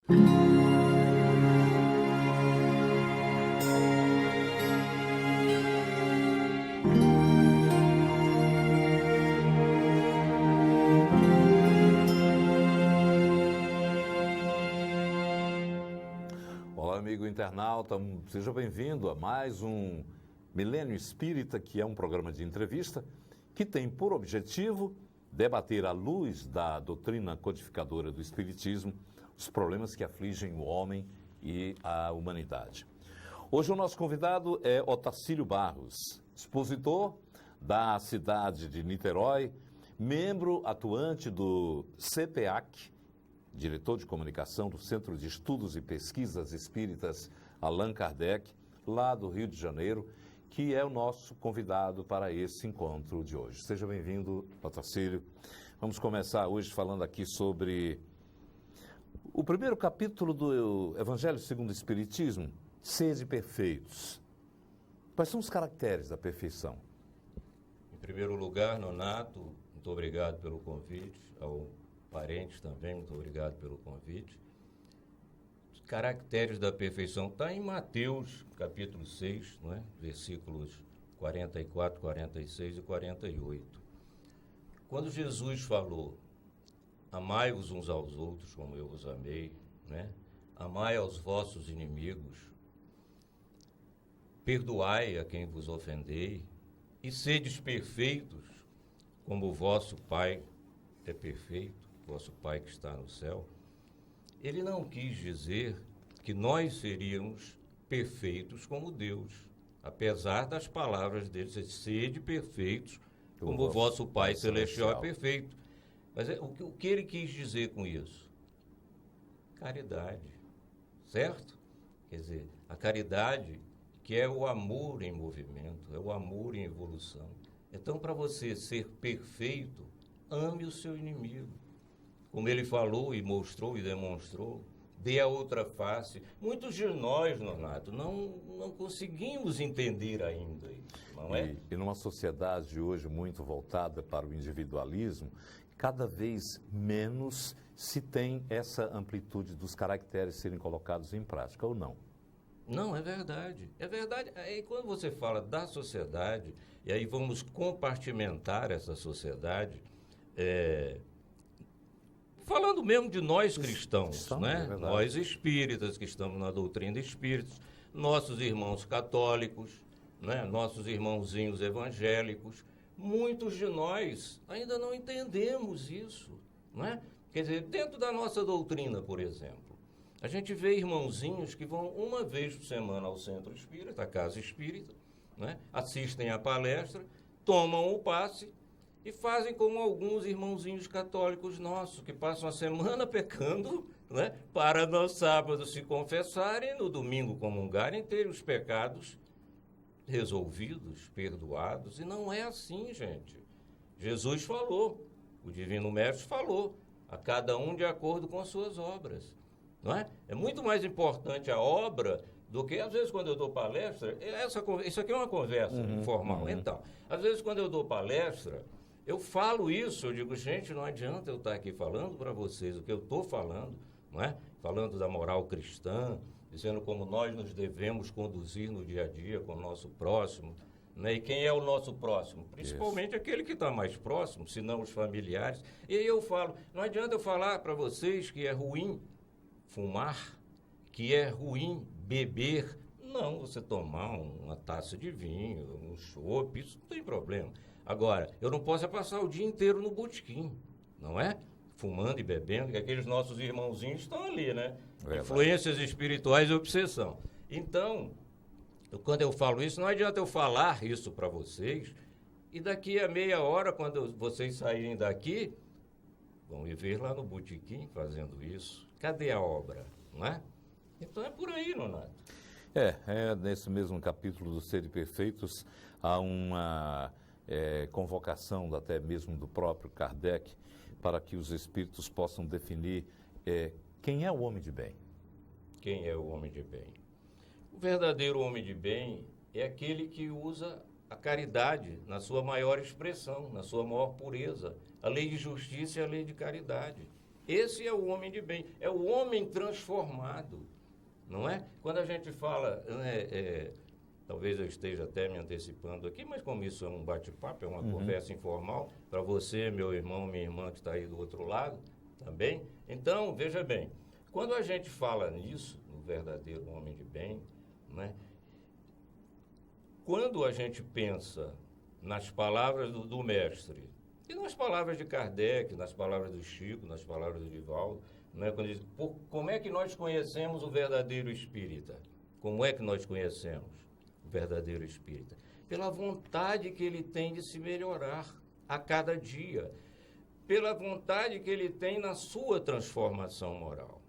Olá, amigo internauta, seja bem-vindo a mais um Milênio Espírita, que é um programa de entrevista que tem por objetivo debater à luz da doutrina codificadora do Espiritismo os problemas que afligem o homem e a humanidade. Hoje o nosso convidado é Otacílio Barros, expositor da cidade de Niterói, membro atuante do CPAC, diretor de comunicação do Centro de Estudos e Pesquisas Espíritas Allan Kardec, lá do Rio de Janeiro, que é o nosso convidado para esse encontro de hoje. Seja bem-vindo, Otacílio. Vamos começar hoje falando aqui sobre o primeiro capítulo do Evangelho segundo o Espiritismo, Sede perfeitos. Quais são os caracteres da perfeição? Em primeiro lugar, Nonato, muito obrigado pelo convite, ao parentes também, muito obrigado pelo convite. Os caracteres da perfeição está em Mateus, capítulo 6, não é? Versículos 44, 46 e 48. Quando Jesus falou, amai-vos uns aos outros como eu vos amei, né? Amai aos vossos inimigos, perdoai a quem vos ofendei, e sedes perfeitos como o vosso Pai é perfeito, vosso Pai que está no céu. Ele não quis dizer que nós seríamos perfeitos como Deus, apesar das palavras dele, sede perfeitos como o vosso Pai Celestial é perfeito. Mas o que ele quis dizer com isso? Caridade, certo? Quer dizer, a caridade que é o amor em movimento, é o amor em evolução. Então, para você ser perfeito, ame o seu inimigo. Como ele falou e mostrou e demonstrou, dê a outra face. Muitos de nós, Nonato, não conseguimos entender ainda isso, não é? E numa sociedade hoje muito voltada para o individualismo, cada vez menos se tem essa amplitude dos caracteres serem colocados em prática, ou não? Não, é verdade. É verdade. Aí quando você fala da sociedade, e aí vamos compartimentar essa sociedade, falando mesmo de nós cristãos, né? É Nós espíritas que estamos na doutrina espírita, nossos irmãos católicos, né? Nossos irmãozinhos evangélicos, muitos de nós ainda não entendemos isso, né? Quer dizer, dentro da nossa doutrina, por exemplo, a gente vê irmãozinhos que vão uma vez por semana ao centro espírita, à casa espírita, né? Assistem à palestra, tomam o passe e fazem como alguns irmãozinhos católicos nossos, que passam a semana pecando, né? Para no sábado se confessarem, no domingo comungarem, terem os pecados resolvidos, perdoados. E não é assim, gente. Jesus falou, o Divino Mestre falou, a cada um de acordo com as suas obras. Não é? É muito mais importante a obra do que, às vezes, quando eu dou palestra, isso aqui é uma conversa informal. Então, às vezes, quando eu dou palestra, eu falo isso, eu digo, gente, não adianta eu estar aqui falando para vocês o que eu estou falando, não é? Falando da moral cristã, dizendo como nós nos devemos conduzir no dia a dia com o nosso próximo, né? E quem é o nosso próximo? Principalmente aquele que está mais próximo, se não os familiares. E aí eu falo, não adianta eu falar para vocês que é ruim fumar, que é ruim beber. Não, você tomar uma taça de vinho, um chopp, isso não tem problema. Agora, eu não posso passar o dia inteiro no botequim, não é? Fumando e bebendo, que aqueles nossos irmãozinhos estão ali, né? Verdade. Influências espirituais e obsessão. Então, quando eu falo isso, não adianta eu falar isso para vocês, e daqui a meia hora, quando vocês saírem daqui, vão me ver lá no botequim fazendo isso. Cadê a obra, não é? Então é por aí, Nonato. Nesse mesmo capítulo do Sede Perfeitos, há uma convocação até mesmo do próprio Kardec para que os espíritos possam definir quem é o homem de bem. Quem é o homem de bem? O verdadeiro homem de bem é aquele que usa a caridade na sua maior expressão, na sua maior pureza. A lei de justiça e a lei de caridade. Esse é o homem de bem, é o homem transformado, não é? Quando a gente fala, talvez eu esteja até me antecipando aqui, mas como isso é um bate-papo, é uma conversa informal, para você, meu irmão, minha irmã que está aí do outro lado também. Então, veja bem, quando a gente fala nisso, no verdadeiro homem de bem, né? Quando a gente pensa nas palavras do mestre, e nas palavras de Kardec, nas palavras do Chico, nas palavras do Divaldo, né? Quando diz, como é que nós conhecemos o verdadeiro espírita? Como é que nós conhecemos o verdadeiro espírita? Pela vontade que ele tem de se melhorar a cada dia, pela vontade que ele tem na sua transformação moral.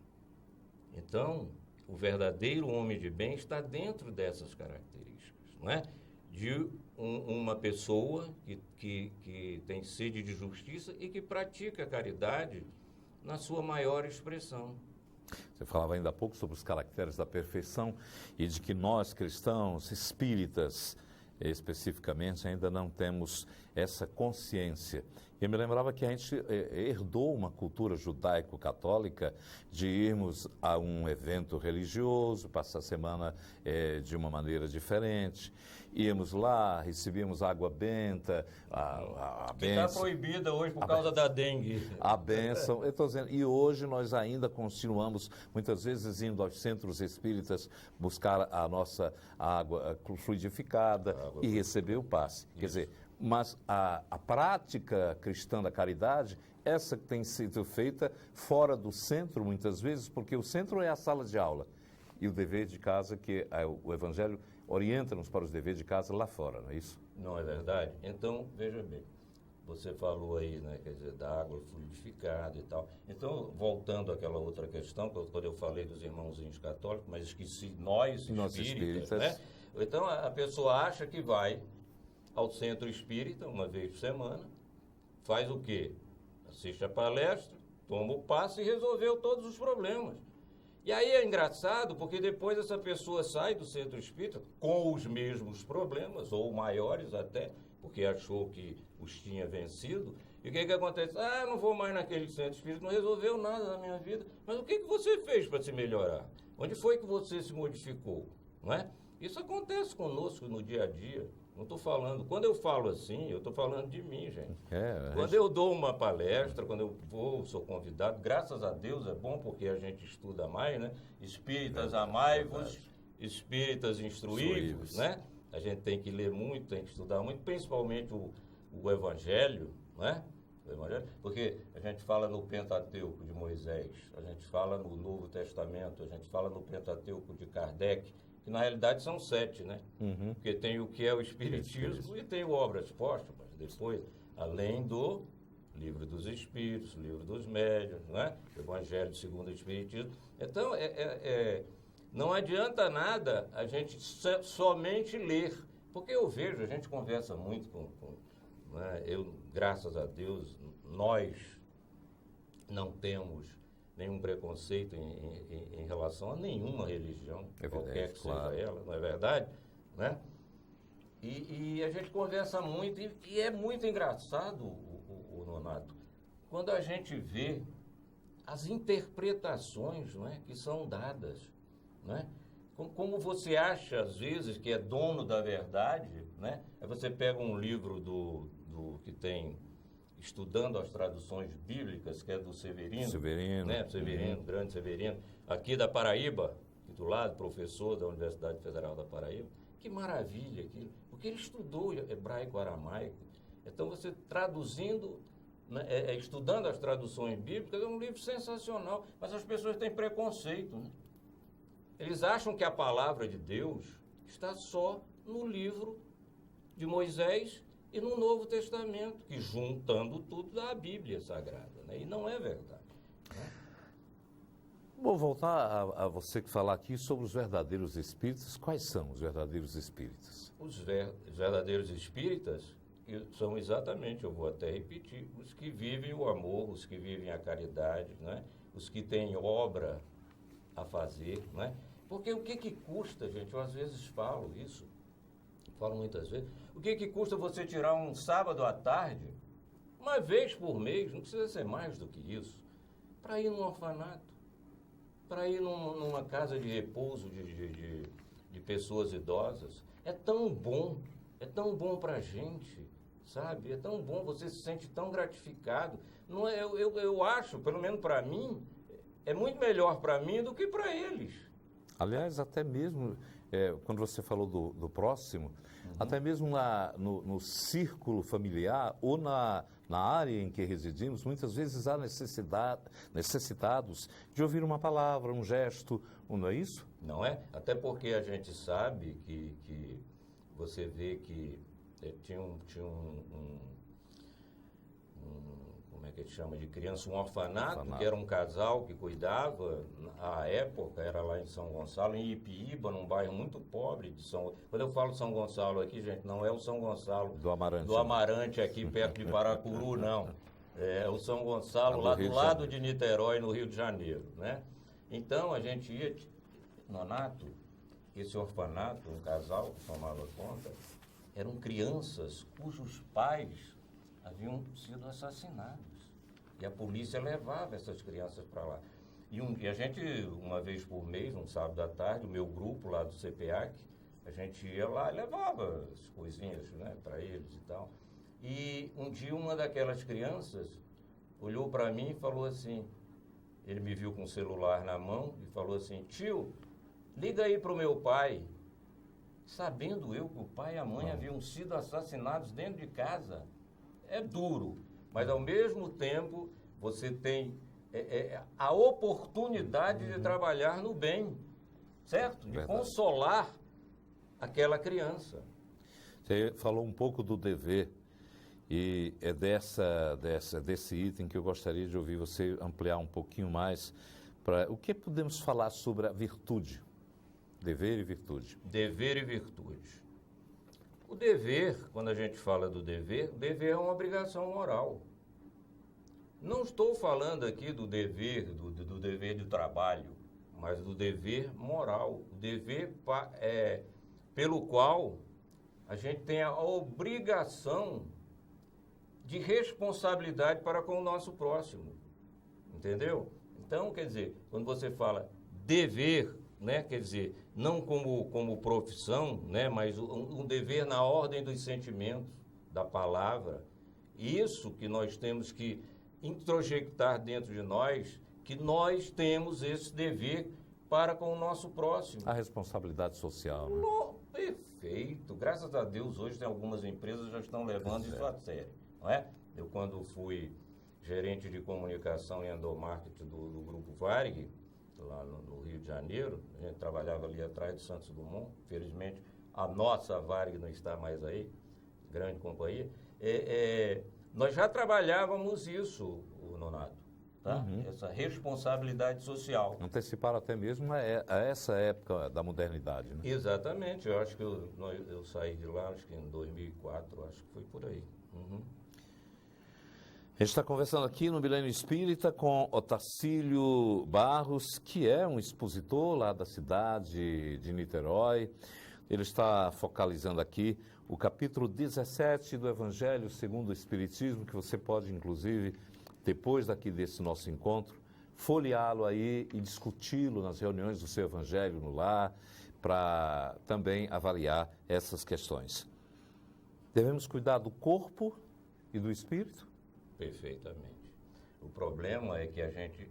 Então, o verdadeiro homem de bem está dentro dessas características, não é? De uma pessoa que tem sede de justiça e que pratica a caridade na sua maior expressão. Você falava ainda há pouco sobre os caracteres da perfeição e de que nós, cristãos, espíritas, especificamente, ainda não temos essa consciência. Eu me lembrava que a gente herdou uma cultura judaico-católica de irmos a um evento religioso, passar a semana de uma maneira diferente. Íamos lá, recebíamos água benta, a que bênção. Está proibida hoje por causa da dengue. A bênção, eu estou dizendo, e hoje nós ainda continuamos, muitas vezes, indo aos centros espíritas buscar a nossa água fluidificada e receber o passe. Quer dizer, mas a prática cristã da caridade, essa que tem sido feita fora do centro, muitas vezes, porque o centro é a sala de aula. E o dever de casa, que o Evangelho orienta-nos para os deveres de casa lá fora, não é isso? Não é verdade? Então, veja bem, você falou aí, né, quer dizer, da água fluidificada e tal. Então, voltando àquela outra questão, quando eu falei dos irmãozinhos católicos, mas esqueci nós espíritas, né? Então, a pessoa acha que vai ao centro espírita, uma vez por semana, faz o quê? Assiste a palestra, toma o passe e resolveu todos os problemas. E aí é engraçado, porque depois essa pessoa sai do centro espírita com os mesmos problemas, ou maiores até, porque achou que os tinha vencido. E o que acontece? Ah, não vou mais naquele centro espírita, não resolveu nada na minha vida. Mas o que você fez para se melhorar? Onde foi que você se modificou? Não é? Isso acontece conosco no dia a dia. Não estou falando, quando eu falo assim, eu estou falando de mim, gente. Quando eu dou uma palestra, quando eu vou, sou convidado, graças a Deus é bom porque a gente estuda mais, né? Espíritas amai-vos, espíritas instruí-vos, né? A gente tem que ler muito, tem que estudar muito, principalmente o Evangelho, né? O Evangelho, porque a gente fala no Pentateuco de Moisés, a gente fala no Novo Testamento, a gente fala no Pentateuco de Kardec, que na realidade são 7, né? Porque tem o que é o Espiritismo e tem o Obras Póstumas, depois, além do Livro dos Espíritos, Livro dos Médiuns, né? O Evangelho segundo o Espiritismo. Então, não adianta nada a gente somente ler, porque eu vejo, a gente conversa muito né? Graças a Deus, nós não temos nenhum preconceito em relação a nenhuma religião, qualquer que seja ela, não é verdade? Né? E a gente conversa muito, e é muito engraçado, o Nonato, quando a gente vê as interpretações, não é, que são dadas. Não é? Como você acha, às vezes, que é dono da verdade, né? Aí você pega um livro do que tem... Estudando as traduções bíblicas, que é do Severino, né? Severino, grande Severino, aqui da Paraíba, titulado, professor da Universidade Federal da Paraíba. Que maravilha aquilo, porque ele estudou hebraico-aramaico. Então, você traduzindo, né, estudando as traduções bíblicas, é um livro sensacional, mas as pessoas têm preconceito, né? Eles acham que a palavra de Deus está só no livro de Moisés e no Novo Testamento, que juntando tudo dá a Bíblia Sagrada, né? E não é verdade. Né? Vou voltar a você que falar aqui sobre os verdadeiros espíritas. Quais são os verdadeiros espíritas? Os verdadeiros espíritas são exatamente, eu vou até repetir, os que vivem o amor, os que vivem a caridade, né? Os que têm obra a fazer, né? Porque o que custa, gente? Eu às vezes falo isso, falo muitas vezes, o que custa você tirar um sábado à tarde, uma vez por mês, não precisa ser mais do que isso, para ir num orfanato, para ir numa casa de repouso de pessoas idosas. É tão bom para a gente, sabe? É tão bom, você se sente tão gratificado. Não é, eu acho, pelo menos para mim, é muito melhor para mim do que para eles. Aliás, até mesmo, quando você falou do próximo, até mesmo no círculo familiar ou na área em que residimos, muitas vezes há necessitados de ouvir uma palavra, um gesto, não é isso? Não é? Até porque a gente sabe que você vê que tinha como é que chama, de criança, um orfanato, que era um casal que cuidava, à época, era lá em São Gonçalo, em Ipiíba, num bairro muito pobre de São... Quando eu falo São Gonçalo aqui, gente, não é o São Gonçalo do Amarante aqui perto de Paracuru, não. É o São Gonçalo lá do lado de Niterói, no Rio de Janeiro, né? Então, a gente ia, Nonato, esse orfanato, um casal que tomava conta, eram crianças cujos pais haviam sido assassinados. E a polícia levava essas crianças para lá. E a gente, uma vez por mês, um sábado à tarde, o meu grupo lá do CPAC, a gente ia lá e levava as coisinhas, né, para eles e tal. E um dia uma daquelas crianças olhou para mim e falou assim, ele me viu com o celular na mão e falou assim, tio, liga aí para o meu pai. Sabendo eu que o pai e a mãe haviam sido assassinados dentro de casa. É duro, mas ao mesmo tempo você tem a oportunidade de trabalhar no bem, certo? De consolar aquela criança. Você falou um pouco do dever e é desse item que eu gostaria de ouvir você ampliar um pouquinho mais. O que podemos falar sobre a virtude? Dever e virtude. Dever e virtude. O dever, quando a gente fala do dever, o dever é uma obrigação moral. Não estou falando aqui do dever, do dever de trabalho, mas do dever moral. O dever pelo qual a gente tem a obrigação de responsabilidade para com o nosso próximo. Entendeu? Então, quer dizer, quando você fala dever, né, quer dizer, não como profissão, né, mas um dever na ordem dos sentimentos, da palavra. Isso que nós temos que introjectar dentro de nós, que nós temos esse dever para com o nosso próximo. A responsabilidade social, né? Perfeito. Graças a Deus, hoje tem algumas empresas que já estão levando isso a sério, não é? Eu, quando fui gerente de comunicação e endomarketing do Grupo Varig, lá no Rio de Janeiro, a gente trabalhava ali atrás do Santos Dumont, felizmente a nossa Varig não está mais aí, grande companhia, nós já trabalhávamos isso, Nonato, tá? Essa responsabilidade social. Anteciparam até mesmo a essa época da modernidade, né? Exatamente, eu acho que eu saí de lá, acho que em 2004, acho que foi por aí. A gente está conversando aqui no Milênio Espírita com Otacílio Barros, que é um expositor lá da cidade de Niterói. Ele está focalizando aqui o capítulo 17 do Evangelho segundo o Espiritismo, que você pode, inclusive, depois daqui desse nosso encontro, folheá-lo aí e discuti-lo nas reuniões do seu Evangelho no lar, para também avaliar essas questões. Devemos cuidar do corpo e do espírito? Perfeitamente. O problema é que a gente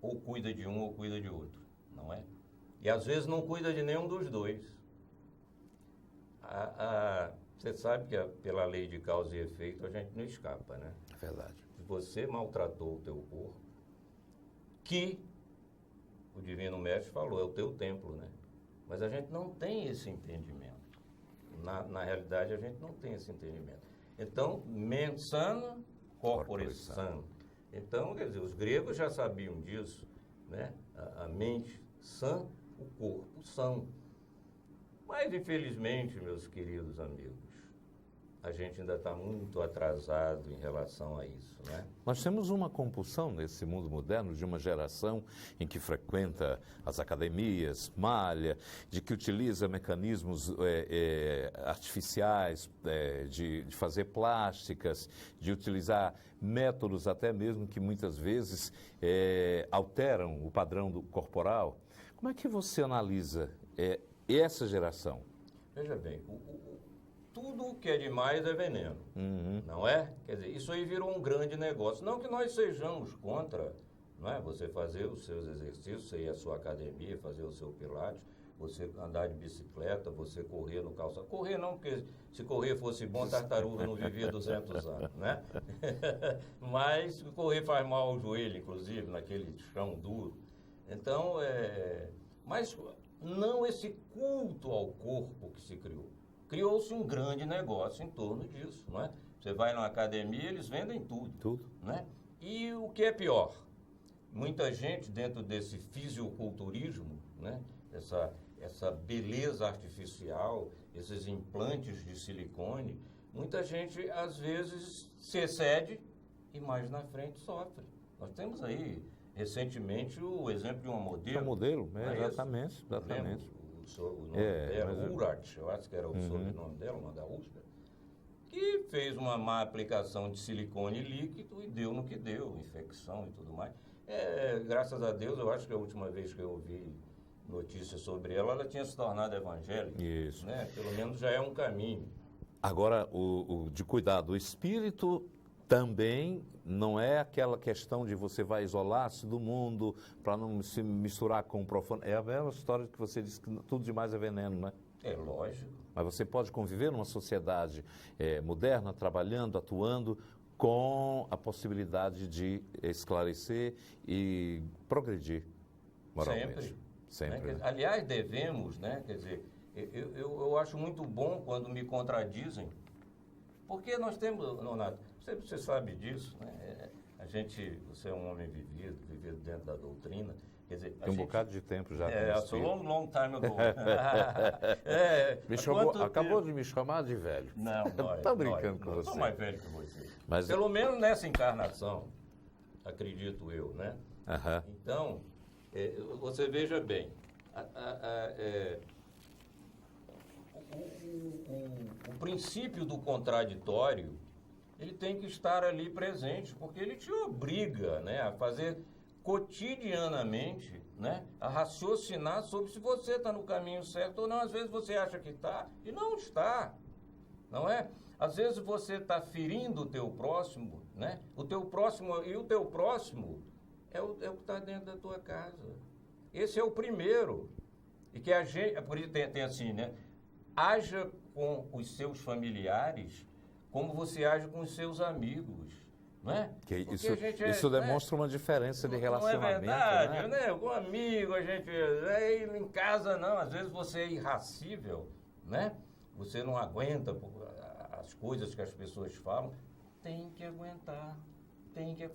ou cuida de um ou cuida de outro, não é? E às vezes não cuida de nenhum dos dois. Você sabe que pela lei de causa e efeito a gente não escapa, né? É verdade. Se você maltratou o teu corpo, que o Divino Mestre falou, é o teu templo, né? Mas a gente não tem esse entendimento. Na realidade, a gente não tem esse entendimento. Então, mens sana, corpore sano. Então, quer dizer, os gregos já sabiam disso, né? A mente sã, o corpo são. Mas, infelizmente, meus queridos amigos, a gente ainda está muito atrasado em relação a isso, né? Nós temos uma compulsão nesse mundo moderno de uma geração em que frequenta as academias, malha, de que utiliza mecanismos artificiais de fazer plásticas, de utilizar métodos até mesmo que muitas vezes alteram o padrão corporal. Como é que você analisa essa geração? Veja bem, tudo que é demais é veneno, não é? Quer dizer, isso aí virou um grande negócio. Não que nós sejamos contra, não é? Você fazer os seus exercícios, você ir à sua academia, fazer o seu pilates, você andar de bicicleta, você correr no calçado. Correr não, porque se correr fosse bom, tartaruga não vivia 200 anos, né? Mas correr faz mal ao joelho, inclusive, naquele chão duro. Então, mas não esse culto ao corpo que se criou. Criou-se um grande negócio em torno disso, não é? Você vai na academia, eles vendem tudo. Tudo. Né? E o que é pior, muita gente dentro desse fisiculturismo, né? Essa beleza artificial, esses implantes de silicone, muita gente às vezes se excede e mais na frente sofre. Nós temos aí recentemente o exemplo de uma modelo. É um modelo, exatamente. O nome dela, Urach, eu acho que era o sobrenome dela, uma da USP, que fez uma má aplicação de silicone líquido e deu no que deu, infecção e tudo mais. Graças a Deus, eu acho que a última vez que eu ouvi notícias sobre ela tinha se tornado evangélica. Isso. Né? Pelo menos já é um caminho. Agora, o de cuidar do espírito também não é aquela questão de você vai isolar-se do mundo para não se misturar com o profano. É a mesma história que você disse que tudo demais é veneno, né? É lógico. Mas você pode conviver numa sociedade moderna, trabalhando, atuando, com a possibilidade de esclarecer e progredir moralmente. Sempre. Né? Aliás, devemos, né? Quer dizer, eu acho muito bom quando me contradizem, porque nós temos, Nonato, você sabe disso, né? Você é um homem vivido dentro da doutrina. Quer dizer, tem um bocado de tempo já. Long time ago. Acabou de me chamar de velho. Não, estou brincando com você. Eu sou mais velho que você. Mas pelo menos nessa encarnação, acredito eu, né? Então, você veja bem, o princípio do contraditório, ele tem que estar ali presente, porque ele te obriga, né, a fazer cotidianamente, né, a raciocinar sobre se você está no caminho certo ou não. Às vezes você acha que está e não está, não é? Às vezes você está ferindo o teu próximo, né? O teu próximo é o que está dentro da tua casa. Esse é o primeiro. E que a gente, por isso tem assim, né? Haja com os seus familiares como você age com os seus amigos, não é? Isso demonstra uma diferença de relacionamento. Não é verdade, né? Com amigo, a gente... em casa, não. Às vezes você é irracível, né? Você não aguenta as coisas que as pessoas falam. Tem que aguentar.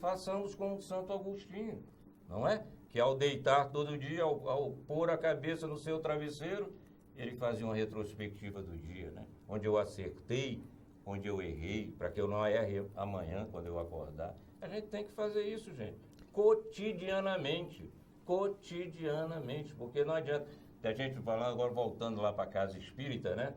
Façamos como Santo Agostinho, não é? Que ao deitar todo dia, ao pôr a cabeça no seu travesseiro, ele fazia uma retrospectiva do dia, né? Onde eu acertei, onde eu errei, para que eu não erre amanhã, quando eu acordar. A gente tem que fazer isso, gente, cotidianamente, porque não adianta a gente falar, agora voltando lá para a casa espírita, né?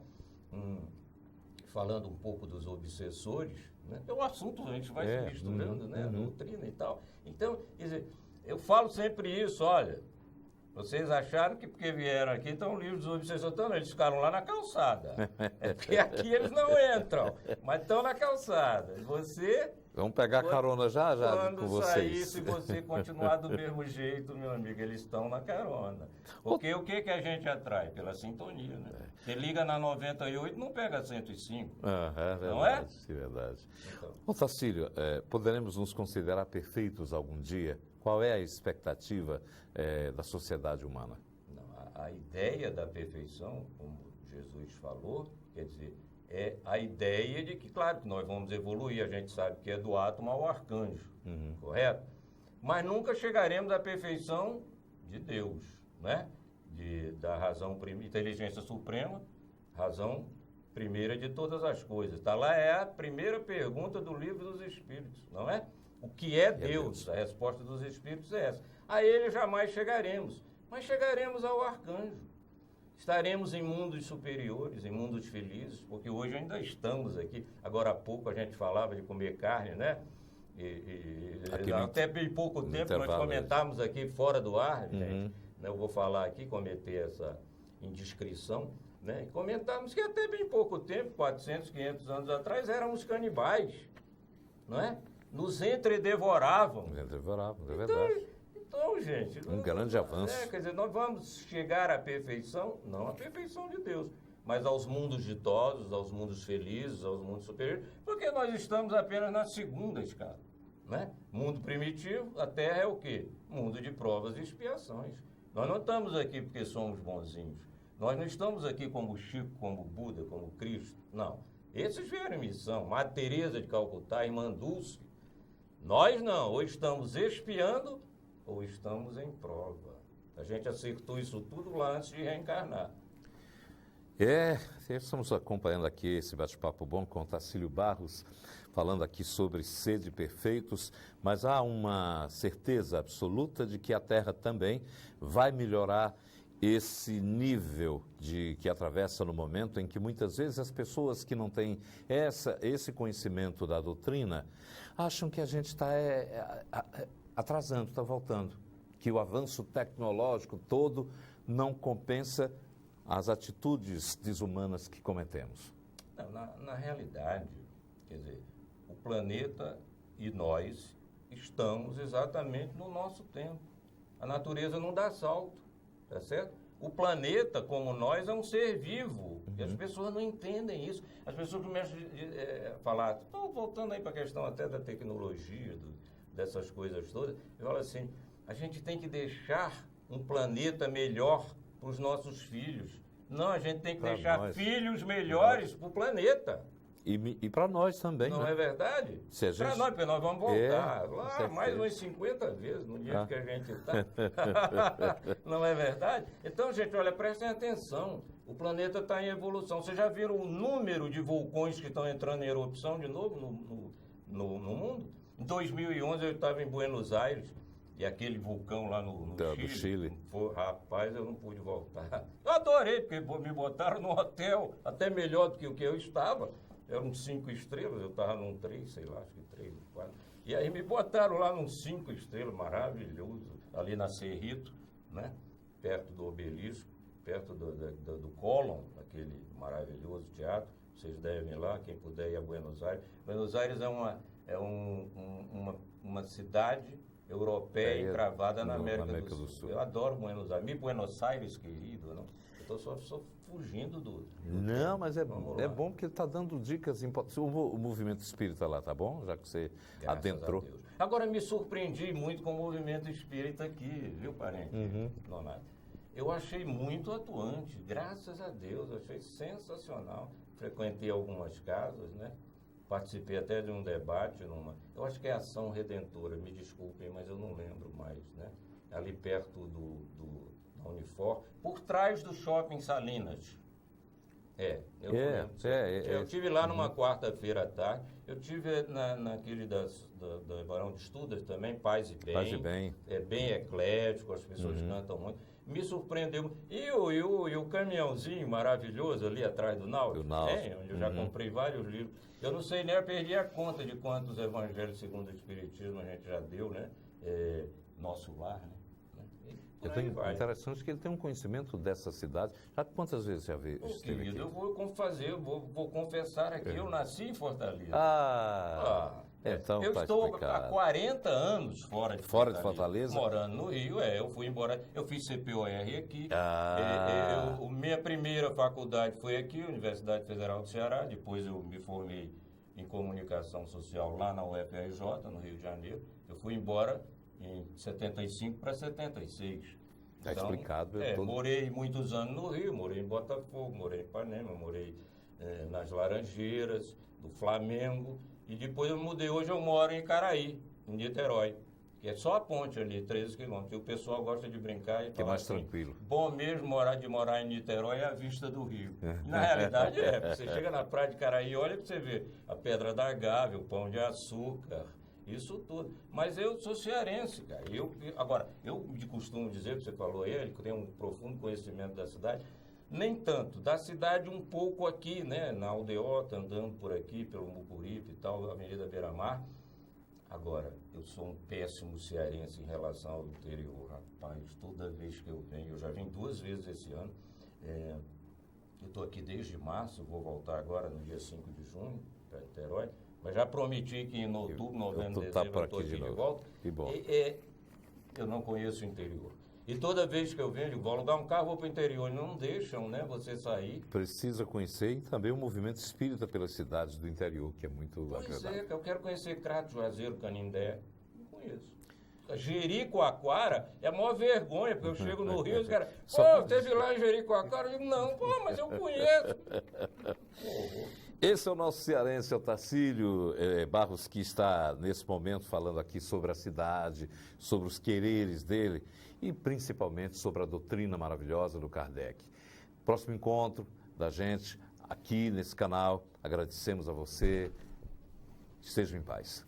Falando um pouco dos obsessores, né? É um assunto, a gente vai se misturando, né? A doutrina e tal. Então, quer dizer, eu falo sempre isso, olha, vocês acharam que porque vieram aqui estão livres dos obsessores? Não, eles ficaram lá na calçada. Porque aqui eles não entram, mas estão na calçada. Vamos pegar carona já com vocês. Quando sair, se você continuar do mesmo jeito, meu amigo, eles estão na carona. Porque o que a gente atrai? Pela sintonia, né? Você liga na 98 não pega 105. Não é? Verdade. Então. Ô, Tacílio, poderemos nos considerar perfeitos algum dia? Qual é a expectativa da sociedade humana? Não, a ideia da perfeição, como Jesus falou, quer dizer, é a ideia de que, claro, que nós vamos evoluir, a gente sabe que é do átomo ao arcanjo, correto? Mas nunca chegaremos à perfeição de Deus, né? Da razão, inteligência suprema, razão primeira de todas as coisas. Está lá, é a primeira pergunta do Livro dos Espíritos, não é? O que é Deus? A resposta dos Espíritos é essa. A ele jamais chegaremos, mas chegaremos ao arcanjo. Estaremos em mundos superiores, em mundos felizes, porque hoje ainda estamos aqui. Agora há pouco a gente falava de comer carne, né? Até bem pouco tempo nós comentávamos aqui fora do ar, gente. Eu vou falar aqui, cometer essa indiscrição, né? E comentávamos que até bem pouco tempo, 400, 500 anos atrás, éramos canibais, não é? Nos entredevoravam. Entredevoravam, é verdade. Então, gente... Um grande avanço. Quer dizer, nós vamos chegar à perfeição, não à perfeição de Deus, mas aos mundos ditosos, aos mundos felizes, aos mundos superiores, porque nós estamos apenas na segunda escala, né? Mundo primitivo, a Terra é o quê? Mundo de provas e expiações. Nós não estamos aqui porque somos bonzinhos. Nós não estamos aqui como Chico, como Buda, como Cristo. Não. Esses vieram em missão. Madre Teresa de Calcutá, Irmã Dulce. Nós não. Ou estamos expiando, ou estamos em prova. A gente acertou isso tudo lá antes de reencarnar. Estamos acompanhando aqui esse bate-papo bom com o Tacílio Barros, falando aqui sobre sede perfeitos, mas há uma certeza absoluta de que a Terra também vai melhorar esse nível que atravessa no momento em que muitas vezes as pessoas que não têm esse conhecimento da doutrina acham que a gente está atrasando, está voltando, que o avanço tecnológico todo não compensa as atitudes desumanas que cometemos. Não, na realidade, quer dizer, o planeta e nós estamos exatamente no nosso tempo. A natureza não dá salto, tá certo? O planeta, como nós, é um ser vivo. E as pessoas não entendem isso. As pessoas começam a falar, estou voltando aí para a questão até da tecnologia, dessas coisas todas, e fala assim, a gente tem que deixar um planeta melhor para os nossos filhos. Não, a gente tem que deixar filhos melhores para o planeta. E para nós também, não né? é verdade? Para nós, porque nós vamos voltar lá mais umas 50 vezes no dia que a gente está. Não é verdade? Então, gente, olha, prestem atenção. O planeta está em evolução. Vocês já viram o número de vulcões que estão entrando em erupção de novo no mundo? Em 2011 eu estava em Buenos Aires. E aquele vulcão lá no Chile. Rapaz, eu não pude voltar. Eu adorei, porque me botaram num hotel, até melhor do que o que eu estava. Eram 5 estrelas, eu estava num 3, sei lá, acho que 3, 4. E aí me botaram lá num 5 estrelas, maravilhoso, ali na Cerrito, né? Perto do Obelisco, perto do Colón, aquele maravilhoso teatro. Vocês devem ir lá, quem puder ir a Buenos Aires. Buenos Aires é uma cidade europeia encravada na América do Sul. Eu adoro Buenos Aires. Buenos Aires, querido, não? Eu estou só fugindo do... Não, mas é bom porque ele está dando dicas importantes. O movimento espírita lá, tá bom? Já que você adentrou. Agora, me surpreendi muito com o movimento espírita aqui, viu, parente? Nonato? Eu achei muito atuante, graças a Deus, achei sensacional. Frequentei algumas casas, né? Participei até de um debate eu acho que é Ação Redentora, me desculpem, mas eu não lembro mais, né? Ali perto da Unifor, por trás do Shopping Salinas. Eu estive lá numa quarta-feira à tarde, eu estive naquele da Barão de Estudas também, Paz e Bem. Paz e Bem. É bem eclético, as pessoas cantam muito. Me surpreendeu. E o caminhãozinho maravilhoso ali atrás do Náutico, onde eu já comprei vários livros. Eu não sei nem, eu perdi a conta de quantos evangelhos segundo o Espiritismo a gente já deu, né? Nosso Lar, né? Interessante que ele tem um conhecimento dessa cidade. Já quantas vezes já esteve aqui? Eu vou confessar aqui, eu nasci em Fortaleza. Então eu estou explicado. há 40 anos fora de Fortaleza. Morando no Rio, eu fui embora, eu fiz CPOR aqui. Minha primeira faculdade foi aqui, Universidade Federal do Ceará, depois eu me formei em comunicação social lá na UFRJ, no Rio de Janeiro. Eu fui embora em 75 para 76. Está explicado. Morei muitos anos no Rio, morei em Botafogo, morei em Ipanema, morei nas Laranjeiras, do Flamengo. E depois eu mudei, hoje eu moro em Icaraí, em Niterói, que é só a ponte ali, 13 quilômetros. E o pessoal gosta de brincar e Que é falar mais assim, tranquilo. bom mesmo morar em Niterói é a vista do rio. Na realidade você chega na praia de Caraí e olha para você ver a Pedra da Gávea, o Pão de Açúcar, isso tudo. Mas eu sou cearense, cara. Agora, eu de costumo dizer, você falou aí, que tem um profundo conhecimento da cidade, nem tanto. Da cidade um pouco aqui, né? Na Aldeota, andando por aqui, pelo Mucuripe e tal, Avenida Beira-Mar. Agora, eu sou um péssimo cearense em relação ao interior, rapaz. Toda vez que eu venho, eu já vim 2 vezes esse ano. Eu estou aqui desde março, vou voltar agora no dia 5 de junho, para Niterói. Mas já prometi que em outubro, novembro, dezembro, eu estou aqui de volta. Que bom. Eu não conheço o interior. E toda vez que eu venho, vou alugar um carro, vou para o interior. Não deixam, né, você sair. Precisa conhecer e também o movimento espírita pelas cidades do interior, que é muito agradável. Pois é, eu quero conhecer Crato, Juazeiro, Canindé. Não conheço. Jericoacoara é a maior vergonha, porque eu chego no Rio e os caras, teve lá em Jericoacoara? Eu digo, não, mas eu conheço. Esse é o nosso cearense, Otacílio Barros, que está nesse momento falando aqui sobre a cidade, sobre os quereres dele e principalmente sobre a doutrina maravilhosa do Kardec. Próximo encontro da gente aqui nesse canal. Agradecemos a você. Estejam em paz.